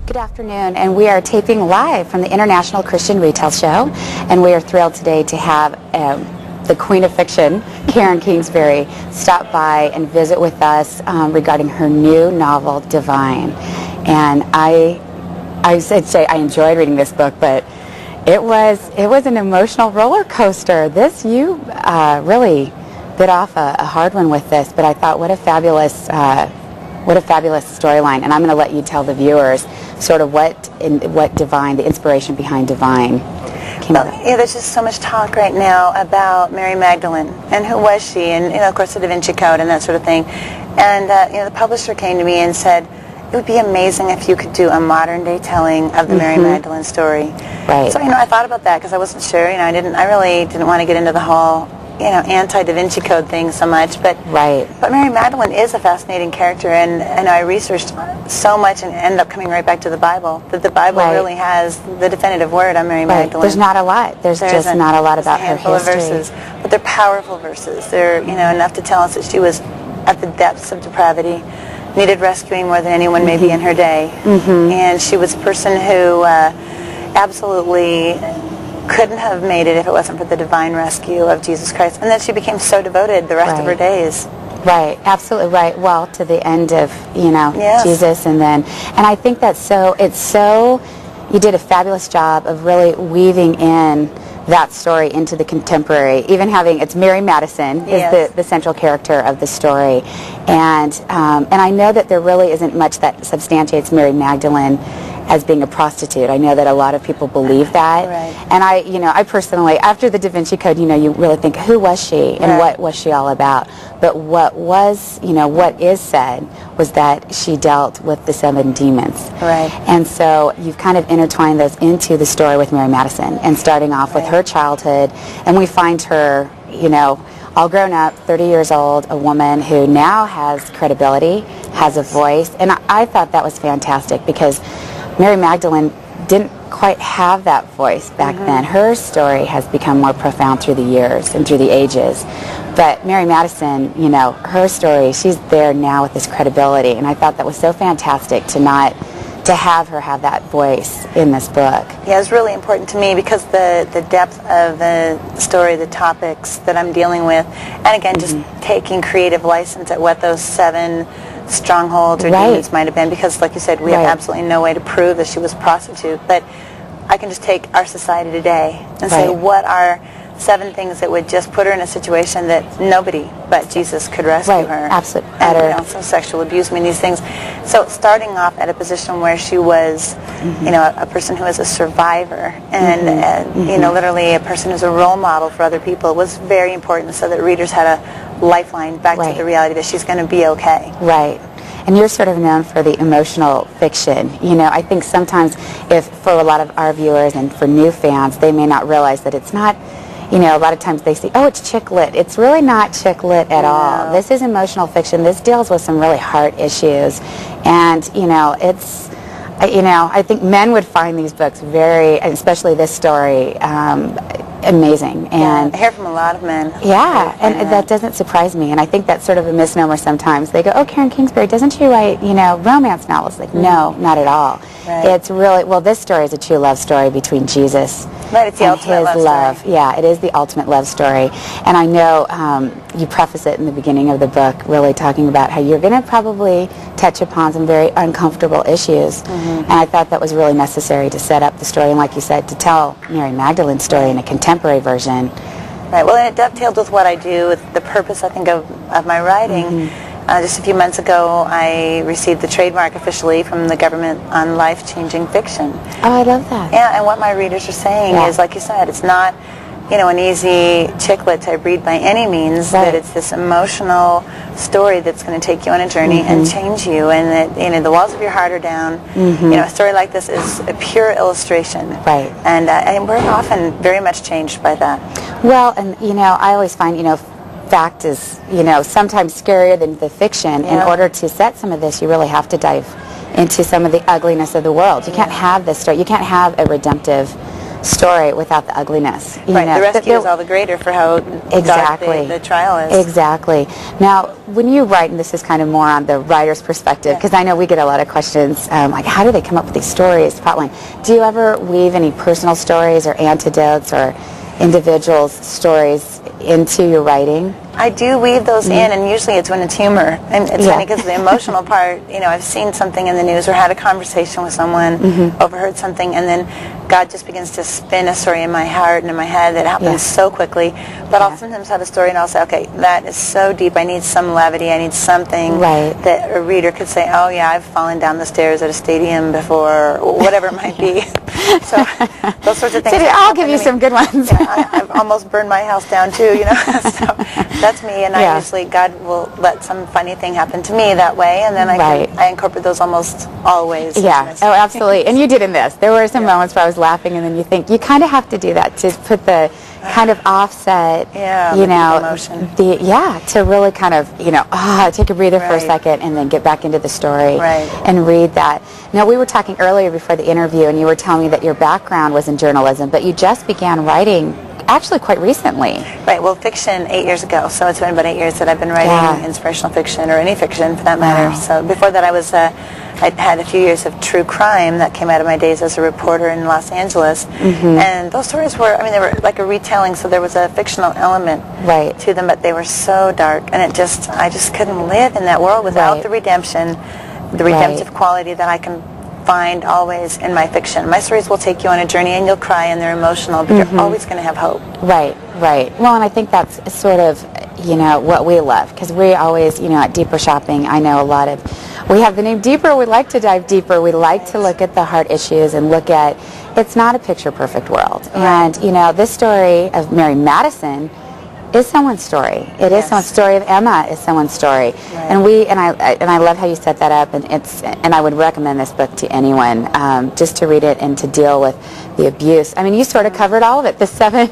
Good afternoon, and we are taping live from the International Christian Retail Show, and we are thrilled today to have the Queen of Fiction, Karen Kingsbury, stop by and visit with us regarding her new novel, Divine. And I say I enjoyed reading this book, but it was an emotional roller coaster. You really bit off a hard one with this, but I thought what a fabulous storyline. And I'm going to let you tell the viewers sort of what Divine, the inspiration behind Divine came out of. Yeah, there's just so much talk right now about Mary Magdalene and who was she, and of course the Da Vinci Code and that sort of thing. And the publisher came to me and said it would be amazing if you could do a modern day telling of the Mary Magdalene story. Right. So I thought about that because I wasn't sure. I really didn't want to get into the whole anti-Da Vinci Code thing so much, but Mary Magdalene is a fascinating character, and I researched so much and ended up coming right back to the Bible, that the Bible really has the definitive word on Mary Magdalene. There's not a lot. There's just not a lot about her history. Of verses, but they're powerful verses. They're enough to tell us that she was at the depths of depravity, needed rescuing more than anyone maybe in her day, and she was a person who absolutely couldn't have made it if it wasn't for the divine rescue of Jesus Christ. And then she became so devoted the rest of her days. Right, absolutely right. Well, to the end of, Jesus, and I think you did a fabulous job of really weaving in that story into the contemporary, even it's Mary Madison is the central character of the story. And I know that there really isn't much that substantiates Mary Magdalene as being a prostitute. I know that a lot of people believe that. Right. And I personally, after the Da Vinci Code, you really think, who was she and what was she all about? But what is said was that she dealt with the 7 demons. Right. And so you've kind of intertwined those into the story with Mary Madison, and starting off with her childhood, and we find her, all grown up, 30 years old, a woman who now has credibility, has a voice, and I thought that was fantastic because Mary Magdalene didn't quite have that voice back then. Her story has become more profound through the years and through the ages. But Mary Madison, her story, she's there now with this credibility, and I thought that was so fantastic to have her have that voice in this book. Yeah, it's really important to me because the depth of the story, the topics that I'm dealing with, and again, just taking creative license at what those 7 strongholds or demons might have been, because like you said, we have absolutely no way to prove that she was a prostitute, but I can just take our society today and say, what are 7 things that would just put her in a situation that nobody but Jesus could rescue her. Absolutely. And so sexual abuse, these things. So starting off at a position where she was, a person who was a survivor and literally a person who's a role model for other people was very important, so that readers had a lifeline back to the reality that she's going to be okay. Right. And you're sort of known for the emotional fiction. I think sometimes for a lot of our viewers and for new fans, they may not realize that it's not, a lot of times they say, oh, it's chick lit. It's really not chick lit at all. This is emotional fiction. This deals with some really hard issues. And, it's, I think men would find these books especially this story, amazing. And I hear from a lot of men. Yeah, and that doesn't surprise me. And I think that's sort of a misnomer sometimes. They go, oh, Karen Kingsbury, doesn't she write, romance novels? Like, no, not at all. Right. It's really, this story is a true love story between Jesus it's the and ultimate his love story. Yeah, it is the ultimate love story. And I know you preface it in the beginning of the book, really talking about how you're going to probably touch upon some very uncomfortable issues. And I thought that was really necessary to set up the story, and like you said, to tell Mary Magdalene's story in a contemporary version. Right, well, and it dovetailed with what I do, with the purpose, I think, of my writing. Just a few months ago, I received the trademark officially from the government on life-changing fiction. Oh, I love that. Yeah, and what my readers are saying is, like you said, it's not, an easy chick lit type read by any means, that it's this emotional story that's going to take you on a journey and change you, and that, the walls of your heart are down. A story like this is a pure illustration. Right. And we're often very much changed by that. Well, and, I always find, fact is, sometimes scarier than the fiction. In order to set some of this, you really have to dive into some of the ugliness of the world. You can't have this story. You can't have a redemptive story without the ugliness. You right, know, the rescue is all the greater for how exactly dark the trial is. Exactly. Now, when you write, and this is kind of more on the writer's perspective, because I know we get a lot of questions, like how do they come up with these stories, plotline? Do you ever weave any personal stories or anecdotes or individuals' stories into your writing? I do weave those in, and usually it's when it's humor. And it's funny because the emotional part, you know, I've seen something in the news or had a conversation with someone, overheard something, and then God just begins to spin a story in my heart and in my head that happens so quickly. But I'll sometimes have a story and I'll say, okay, that is so deep. I need some levity. I need something that a reader could say, oh yeah, I've fallen down the stairs at a stadium before, or whatever it might be. So those sorts of things. So I'll give you some good ones. I've almost burned my house down too, you know. So that's me, and I usually, God will let some funny thing happen to me that way, and then I incorporate those almost always. Yeah, oh absolutely. And you did in this. There were some moments where I was laughing, and then you think, you kind of have to do that to put the kind of offset, you know, emotion. To really kind of, you know, take a breather for a second and then get back into the story and read that. Now, we were talking earlier before the interview, and you were telling me that your background was in journalism, but you just began writing actually quite recently. Right, well, fiction 8 years ago, so it's been about 8 years that I've been writing inspirational fiction, or any fiction for that matter. So before that I had a few years of true crime that came out of my days as a reporter in Los Angeles. And those stories were, I mean, they were like a retelling, so there was a fictional element to them, but they were so dark, and I just couldn't live in that world without the redemption, the redemptive quality that I can find always in my fiction. My stories will take you on a journey, and you'll cry, and they're emotional, but you're always going to have hope. Right. Well, and I think that's sort of, you know, what we love, because we always, you know, at deeperShopping, I know a lot of, we have the name Deeper. We like to dive deeper. We like to look at the heart issues and look at, it's not a picture-perfect world. And, you know, this story of Mary Madison is someone's story. It is someone's story. Of Emma is someone's story. And I love how you set that up, and I would recommend this book to anyone, just to read it and to deal with the abuse. I mean, you sort of covered all of it. The seven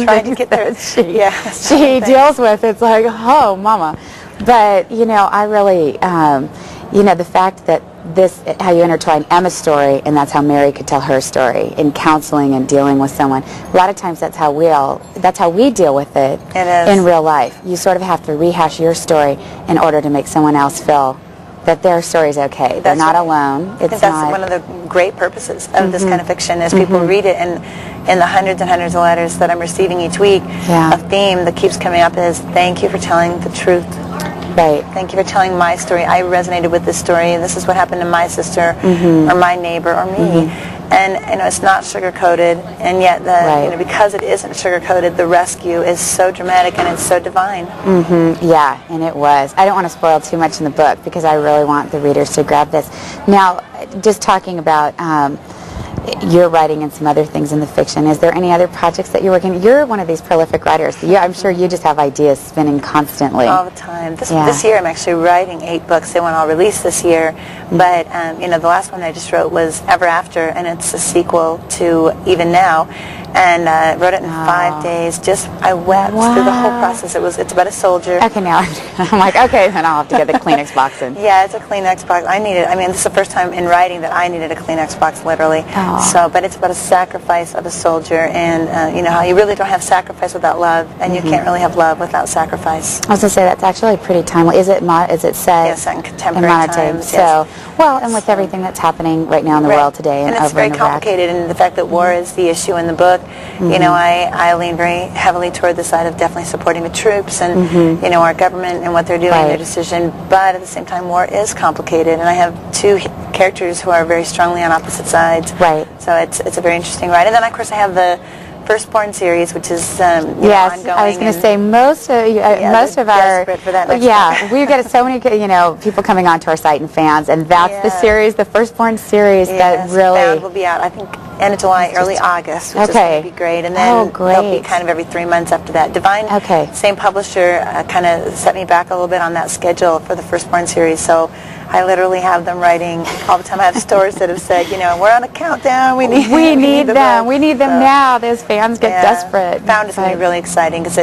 trying to get there. She deals with. It's like, oh, mama. But, you know, I really, you know, the fact that how you intertwine Emma's story, and that's how Mary could tell her story in counseling and dealing with someone. A lot of times that's how we deal with it in real life. You sort of have to rehash your story in order to make someone else feel that their story's okay. They're not alone. That's one of the great purposes of this kind of fiction, is people read it, and in the hundreds and hundreds of letters that I'm receiving each week, a theme that keeps coming up is, thank you for telling the truth. Thank you for telling my story. I resonated with this story, and this is what happened to my sister or my neighbor or me. And, you know, it's not sugar-coated, and yet you know, because it isn't sugar-coated, the rescue is so dramatic and it's so divine. Yeah, and it was. I don't want to spoil too much in the book, because I really want the readers to grab this. Now, just talking about your writing and some other things in the fiction, is there any other projects that you're working on? You're one of these prolific writers. I'm sure you just have ideas spinning constantly. All the time. This year I'm actually writing 8 books. They won't all release this year, but you know, the last one I just wrote was Ever After, and it's a sequel to Even Now, and I wrote it in 5 days. I wept through the whole process. It's about a soldier. Okay, now I'm like, okay, then I'll have to get the Kleenex box in. Yeah, it's a Kleenex box. I mean, this is the first time in writing that I needed a Kleenex box, literally. So, but it's about a sacrifice of a soldier, and you know how you really don't have sacrifice without love, and you can't really have love without sacrifice. I was going to say, that's actually pretty timely. Is it set? Yes, in contemporary times. So, well, and with everything that's happening right now in the world today, and it's very complicated, and the fact that war is the issue in the book, you know, I lean very heavily toward the side of definitely supporting the troops and you know, our government and what they're doing, their decision. But at the same time, war is complicated, and I have 2 characters who are very strongly on opposite sides. So it's a very interesting ride. And then of course I have the Firstborn series, which is ongoing. I was going to say most of our for that we've got so many people coming onto our site and fans, and that's the series, the Firstborn series that really that will be out, I think, end of July, early August, which is going to be great. And then they'll be kind of every 3 months after that. Divine, same publisher, kind of set me back a little bit on that schedule for the Firstborn series. So I literally have them writing all the time. I have stores that have said, we're on a countdown. We need them. We need them now. Those fans get desperate. Found it's going to be really exciting because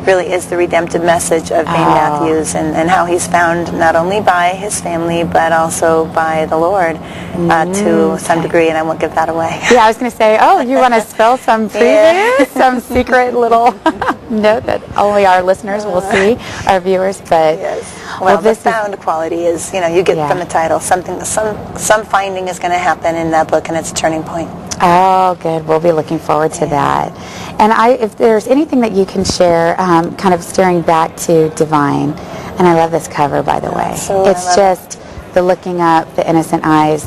really is the redemptive message of Dane Matthews, and how he's found not only by his family but also by the Lord to some degree, and I won't give that away. Yeah, I was going to say, you want to spill some preview, some secret little note that only our listeners will see, our viewers, but... Yes. Well, the found quality is, you get from the title, some finding is going to happen in that book, and it's a turning point. Oh, good. We'll be looking forward to that. And if there's anything that you can share, kind of steering back to Divine, and I love this cover, by the way. It's just the looking up, the innocent eyes,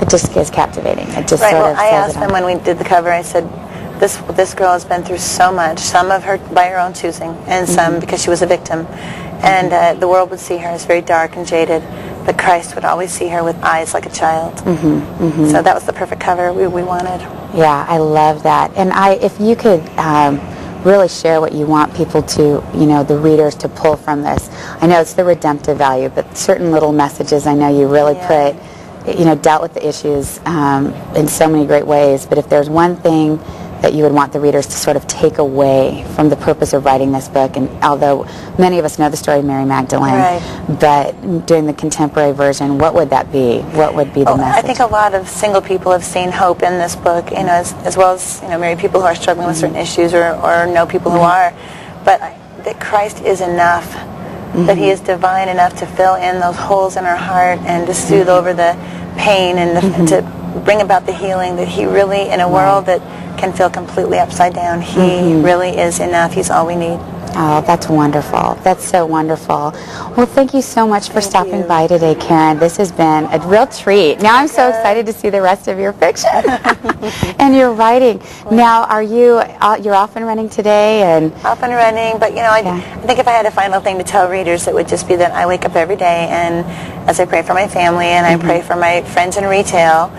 it just is captivating. It just sort of I asked them when we did the cover, I said, this girl has been through so much, some of her by her own choosing, and some because she was a victim. And the world would see her as very dark and jaded, but Christ would always see her with eyes like a child. So that was the perfect cover we wanted. Yeah, I love that. And if you could really share what you want people to, the readers to pull from this. I know it's the redemptive value, but certain little messages I know you really put, dealt with the issues in so many great ways. But if there's one thing that you would want the readers to sort of take away from the purpose of writing this book, and although many of us know the story of Mary Magdalene, but doing the contemporary version, what would that be? What would be the message? I think a lot of single people have seen hope in this book, as well as married people who are struggling with certain issues, or know people who are, but that Christ is enough, that He is divine enough to fill in those holes in our heart and to soothe over the pain and to bring about the healing, that He really, in a world that can feel completely upside down, He really is enough. He's all we need. Oh, that's wonderful. That's so wonderful. Well, thank you so much for stopping by today, Karen. This has been a real treat. Now I'm so excited to see the rest of your fiction and your writing. Now, you're off and running today? And off and running, but I think if I had a final thing to tell readers, it would just be that I wake up every day, and as I pray for my family and I pray for my friends in retail,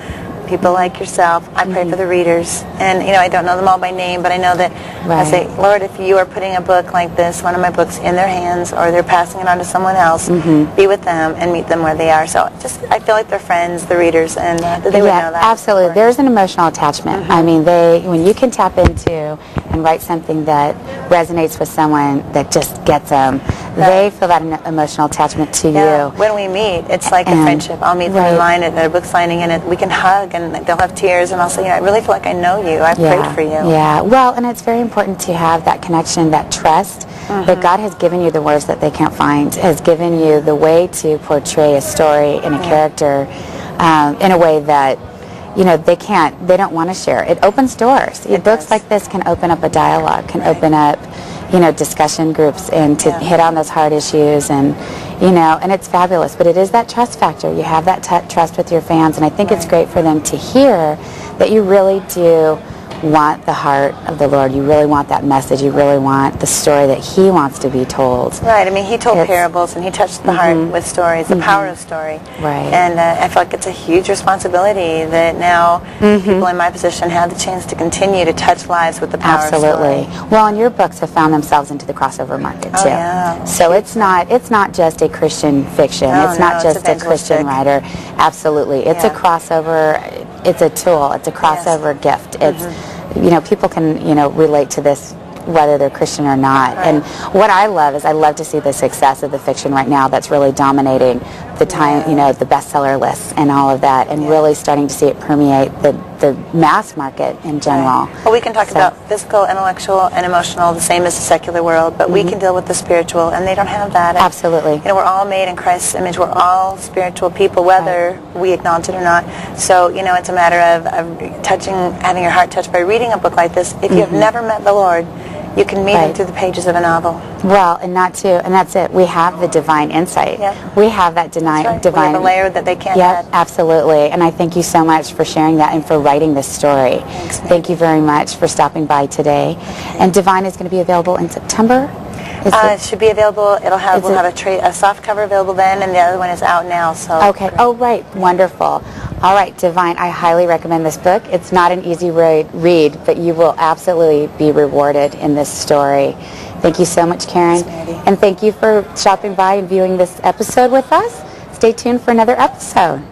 people like yourself, I pray for the readers. And, I don't know them all by name, but I know that I say, Lord, if you are putting a book like this, one of my books, in their hands, or they're passing it on to someone else, be with them and meet them where they are. So I feel like they're friends, the readers, and that they would know that. Absolutely. There's an emotional attachment. I mean, when you can tap into and write something that resonates with someone that just gets them, they feel that emotional attachment to you. When we meet, it's like a friendship. I'll meet them in line at a book signing, and we can hug, and they'll have tears, and I'll say, I really feel like I know you. I've prayed for you. Yeah. Well, and it's very important to have that connection, that trust, that God has given you the words that they can't find, has given you the way to portray a story and a character in a way that they don't want to share. It opens doors. Books like this can open up a dialogue, can open up, discussion groups, and to hit on those hard issues, and and it's fabulous. But it is that trust factor. You have that trust with your fans, and I think it's great for them to hear that you really do want the heart of the Lord. You really want that message. You really want the story that He wants to be told. Right. I mean, He told parables, and He touched the heart with stories, the power of story. Right. And I feel like it's a huge responsibility that now people in my position have the chance to continue to touch lives with the power of story. Well, and your books have found themselves into the crossover market too. Yeah. So it's not just a Christian fiction. It's not just a Christian writer. Absolutely. It's a crossover. It's a tool. It's a crossover gift. It's people can, relate to this whether they're Christian or not. And what I love is I love to see the success of the fiction right now that's really dominating the time, the bestseller lists and all of that, and really starting to see it permeate the mass market in general. Well, we can talk about physical, intellectual, and emotional, the same as the secular world, but we can deal with the spiritual, and they don't have that. And, absolutely. We're all made in Christ's image. We're all spiritual people, whether we acknowledge it or not. So, it's a matter of having your heart touched by reading a book like this. If you have never met the Lord, you can meet Him through the pages of a novel. Well, and that's it. We have the divine insight. We have that divine. We have a layer that they can't add. Absolutely. And I thank you so much for sharing that and for writing this story. Thanks, thank you very much for stopping by today. And Divine is going to be available in September? It should be available. We'll have a soft cover available then, and the other one is out now. So okay. Great. Oh, right. Wonderful. All right, Divine, I highly recommend this book. It's not an easy read, but you will absolutely be rewarded in this story. Thank you so much, Karen. Thanks, and thank you for stopping by and viewing this episode with us. Stay tuned for another episode.